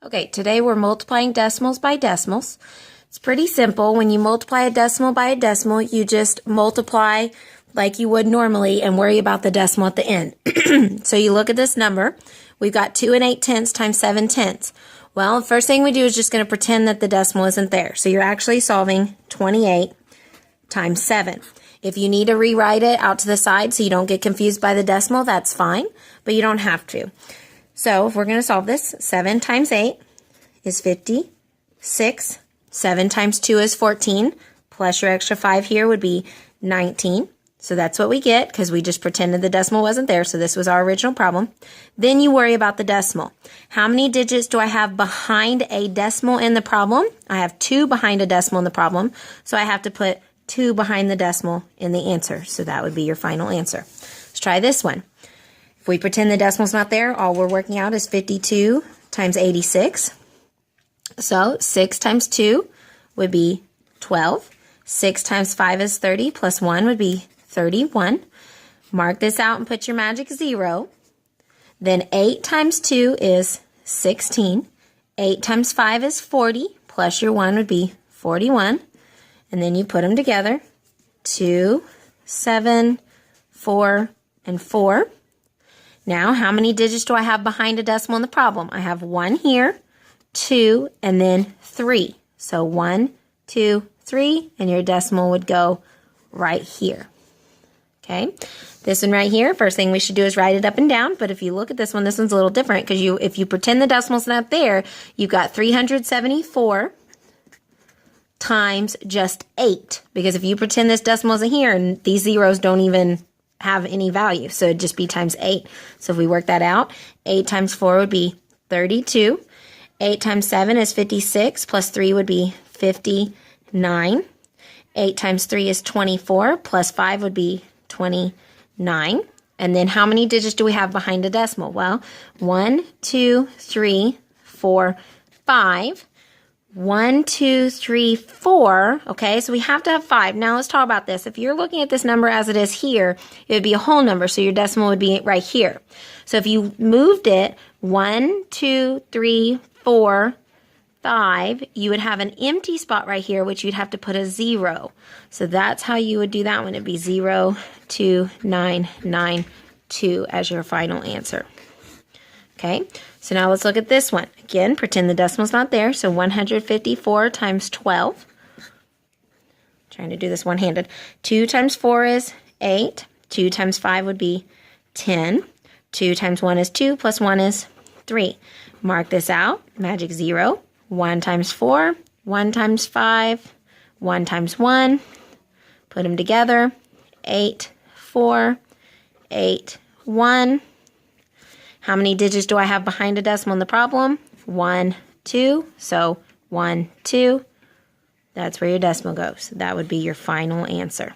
Okay, today we're multiplying decimals by decimals. It's pretty simple. When you multiply a decimal by a decimal, you just multiply like you would normally and worry about the decimal at the end. So you look at this number. We've got 2 8/10 times 7/10. Well, the first thing we do is just going to pretend that the decimal isn't there. So you're actually solving 28 times 7. If you need to rewrite it out to the side so you don't get confused by the decimal, that's fine, but you don't have to. So if we're going to solve this, 7 times 8 is 56. 7 times 2 is 14, plus your extra 5 here would be 19. So that's what we get because we just pretended the decimal wasn't there, so this was our original problem. Then you worry about the decimal. How many digits do I have behind a decimal in the problem? I have 2 behind a decimal in the problem, so I have to put 2 behind the decimal in the answer. So that would be your final answer. Let's try this one. If we pretend the decimal's not there, all we're working out is 52 times 86. So 6 times 2 would be 12. 6 times 5 is 30, plus 1 would be 31. Mark this out and put your magic 0. Then 8 times 2 is 16. 8 times 5 is 40, plus your 1 would be 41. And then you put them together. 2, 7, 4, and 4. Now, how many digits do I have behind a decimal in the problem? I have 1 here, 2, and then 3. So 1, 2, 3, and your decimal would go right here. Okay, this one right here, first thing we should do is write it up and down, but if you look at this one's a little different because if you pretend the decimal's not there, you've got 374 times just 8, because if you pretend this decimal isn't here, and these zeros don't even have any value, so it'd just be times 8. So if we work that out, 8 times 4 would be 32. 8 times 7 is 56, plus 3 would be 59. 8 times 3 is 24, plus 5 would be 29. And then how many digits do we have behind a decimal? Well, 1, 2, 3, 4, 5. 1, 2, 3, 4. Okay, so we have to have 5. Now let's talk about this. If you're looking at this number as it is here, it would be a whole number, so your decimal would be right here. So if you moved it 1, 2, 3, 4, 5, you would have an empty spot right here, which you'd have to put a 0. So that's how you would do that one. It'd be 0, 2, 9, 9, 2 as your final answer. Okay, so now let's look at this one. Again, pretend the decimal's not there. So 154 times 12. Trying to do this one-handed. 2 times 4 is 8. 2 times 5 would be 10. 2 times 1 is 2, plus 1 is 3. Mark this out. Magic 0. 1 times 4. 1 times 5. 1 times 1. Put them together. 8, 4, 8, 1. How many digits do I have behind a decimal in the problem? 1, 2. So 1, 2. That's where your decimal goes. That would be your final answer.